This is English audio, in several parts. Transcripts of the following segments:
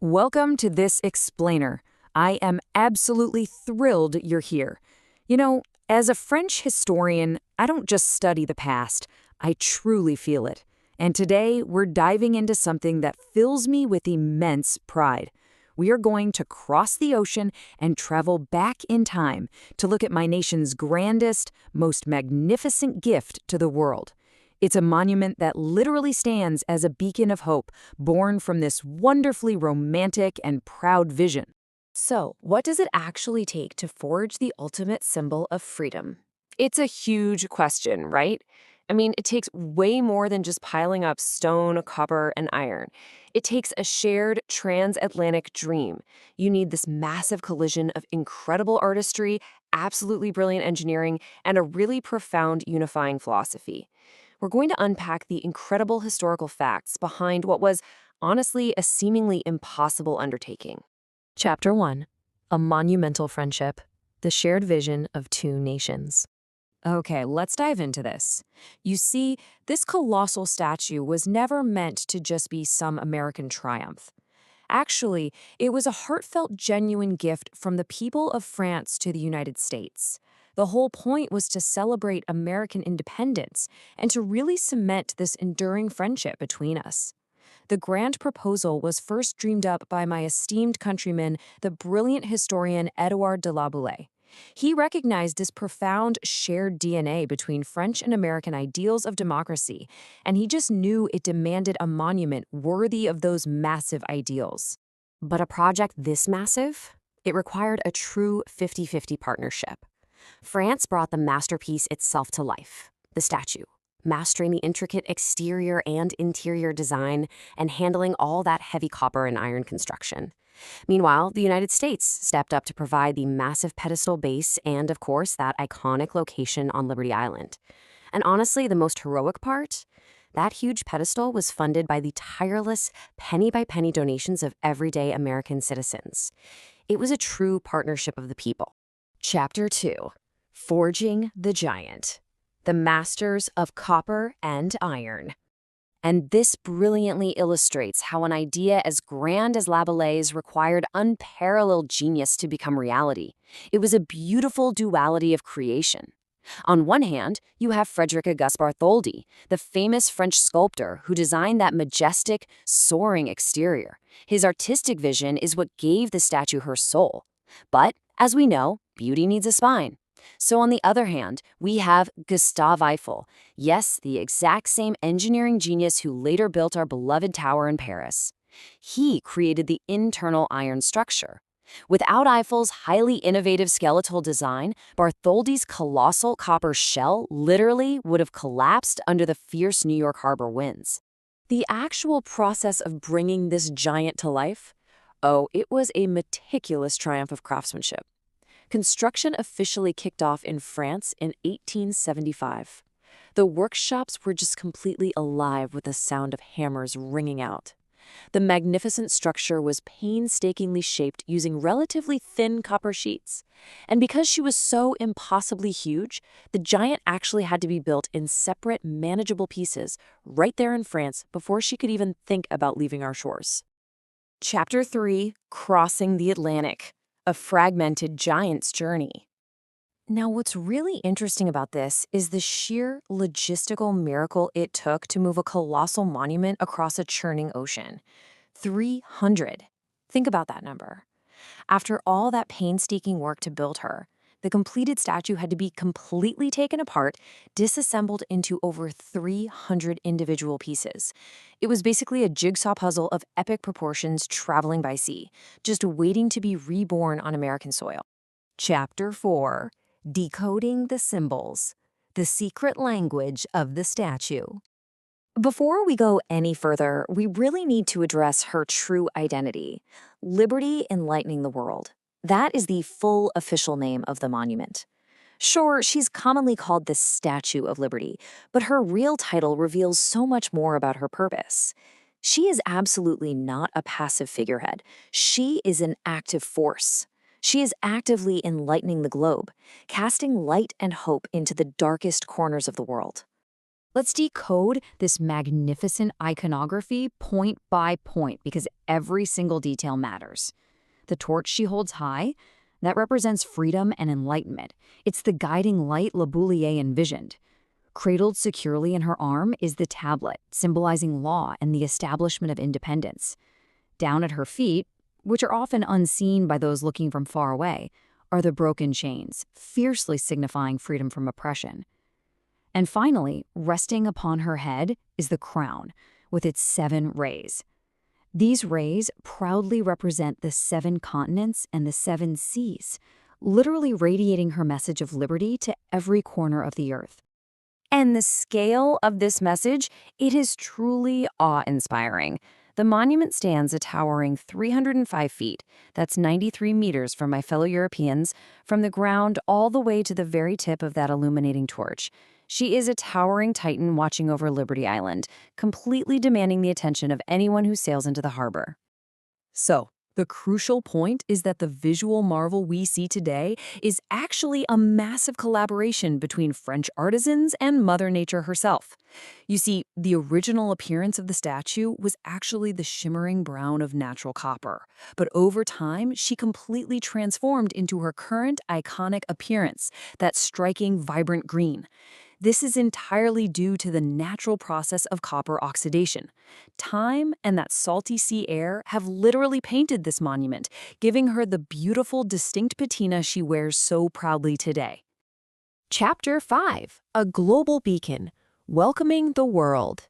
Welcome to this explainer. I am absolutely thrilled you're here. As a French historian, I don't just study the past, I truly feel it. And today, we're diving into something that fills me with immense pride. We are going to cross the ocean and travel back in time to look at my nation's grandest, most magnificent gift to the world. It's a monument that literally stands as a beacon of hope, born from this wonderfully romantic and proud vision. So, what does it actually take to forge the ultimate symbol of freedom? It's a huge question, right? I mean, it takes way more than just piling up stone, copper, and iron. It takes a shared transatlantic dream. You need this massive collision of incredible artistry, absolutely brilliant engineering, and a really profound unifying philosophy. We're going to unpack the incredible historical facts behind what was, honestly, a seemingly impossible undertaking. Chapter 1. A Monumental Friendship, the Shared Vision of Two Nations. Okay, let's dive into this. You see, this colossal statue was never meant to just be some American triumph. Actually, it was a heartfelt, genuine gift from the people of France to the United States. The whole point was to celebrate American independence and to really cement this enduring friendship between us. The grand proposal was first dreamed up by my esteemed countryman, the brilliant historian Édouard de la Boulaye. He recognized this profound shared DNA between French and American ideals of democracy, and he just knew it demanded a monument worthy of those massive ideals. But a project this massive? It required a true 50-50 partnership. France brought the masterpiece itself to life, the statue, mastering the intricate exterior and interior design and handling all that heavy copper and iron construction. Meanwhile, the United States stepped up to provide the massive pedestal base and, of course, that iconic location on Liberty Island. And honestly, the most heroic part? That huge pedestal was funded by the tireless, penny-by-penny donations of everyday American citizens. It was a true partnership of the people. Chapter 2. Forging the Giant. The Masters of Copper and Iron. And this brilliantly illustrates how an idea as grand as Laboulaye's required unparalleled genius to become reality. It was a beautiful duality of creation. On one hand, you have Frederic Auguste Bartholdi, the famous French sculptor who designed that majestic, soaring exterior. His artistic vision is what gave the statue her soul. But, as we know, beauty needs a spine. So on the other hand, we have Gustave Eiffel, yes, the exact same engineering genius who later built our beloved tower in Paris. He created the internal iron structure. Without Eiffel's highly innovative skeletal design, Bartholdi's colossal copper shell literally would have collapsed under the fierce New York harbor winds. The actual process of bringing this giant to life? Oh, it was a meticulous triumph of craftsmanship. Construction officially kicked off in France in 1875. The workshops were just completely alive with the sound of hammers ringing out. The magnificent structure was painstakingly shaped using relatively thin copper sheets. And because she was so impossibly huge, the giant actually had to be built in separate, manageable pieces right there in France before she could even think about leaving our shores. Chapter 3. Crossing the Atlantic. A fragmented giant's journey. Now, what's really interesting about this is the sheer logistical miracle it took to move a colossal monument across a churning ocean. 300. Think about that number. After all that painstaking work to build her, the completed statue had to be completely taken apart, disassembled into over 300 individual pieces. It was basically a jigsaw puzzle of epic proportions traveling by sea, just waiting to be reborn on American soil. Chapter 4. Decoding the Symbols. The Secret Language of the Statue. Before we go any further, we really need to address her true identity: Liberty Enlightening the World. That is the full official name of the monument. Sure, she's commonly called the Statue of Liberty, but her real title reveals so much more about her purpose. She is absolutely not a passive figurehead. She is an active force. She is actively enlightening the globe, casting light and hope into the darkest corners of the world. Let's decode this magnificent iconography point by point because every single detail matters. The torch she holds high, that represents freedom and enlightenment. It's the guiding light Le Bouillier envisioned. Cradled securely in her arm is the tablet, symbolizing law and the establishment of independence. Down at her feet, which are often unseen by those looking from far away, are the broken chains, fiercely signifying freedom from oppression. And finally, resting upon her head is the crown, with its 7 rays. These rays proudly represent the 7 continents and the 7 seas, literally radiating her message of liberty to every corner of the earth. And the scale of this message, it is truly awe-inspiring. The monument stands a towering 305 feet, that's 93 meters for my fellow Europeans, from the ground all the way to the very tip of that illuminating torch. She is a towering titan watching over Liberty Island, completely demanding the attention of anyone who sails into the harbor. So, the crucial point is that the visual marvel we see today is actually a massive collaboration between French artisans and Mother Nature herself. You see, the original appearance of the statue was actually the shimmering brown of natural copper, but over time, she completely transformed into her current iconic appearance, that striking, vibrant green. This is entirely due to the natural process of copper oxidation. Time and that salty sea air have literally painted this monument, giving her the beautiful, distinct patina she wears so proudly today. Chapter 5. A Global Beacon, Welcoming the World.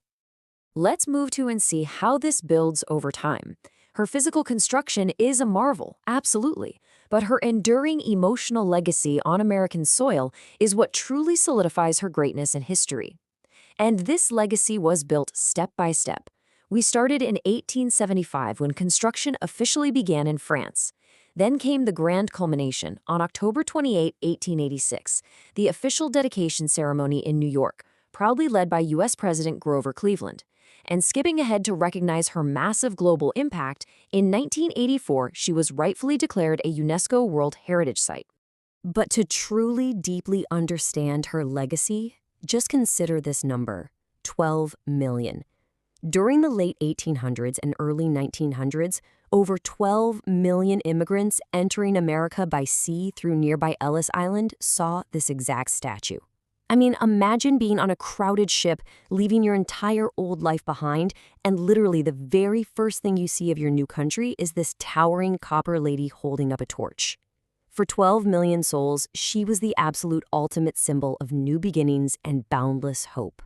Let's move to and see how this builds over time. Her physical construction is a marvel, absolutely, but her enduring emotional legacy on American soil is what truly solidifies her greatness in history. And this legacy was built step by step. We started in 1875 when construction officially began in France. Then came the grand culmination on October 28, 1886, the official dedication ceremony in New York, proudly led by U.S. President Grover Cleveland. And skipping ahead to recognize her massive global impact, in 1984 she was rightfully declared a UNESCO World Heritage Site. But to truly deeply understand her legacy, just consider this number, 12 million. During the late 1800s and early 1900s, over 12 million immigrants entering America by sea through nearby Ellis Island saw this exact statue. I mean, imagine being on a crowded ship, leaving your entire old life behind, and literally the very first thing you see of your new country is this towering copper lady holding up a torch. For 12 million souls, she was the absolute ultimate symbol of new beginnings and boundless hope.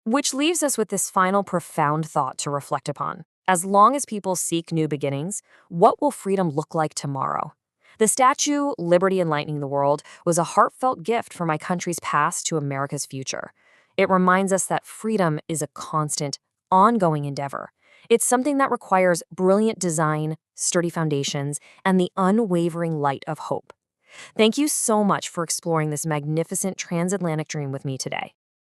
Which leaves us with this final profound thought to reflect upon. As long as people seek new beginnings, what will freedom look like tomorrow? The statue, Liberty Enlightening the World, was a heartfelt gift from my country's past to America's future. It reminds us that freedom is a constant, ongoing endeavor. It's something that requires brilliant design, sturdy foundations, and the unwavering light of hope. Thank you so much for exploring this magnificent transatlantic dream with me today.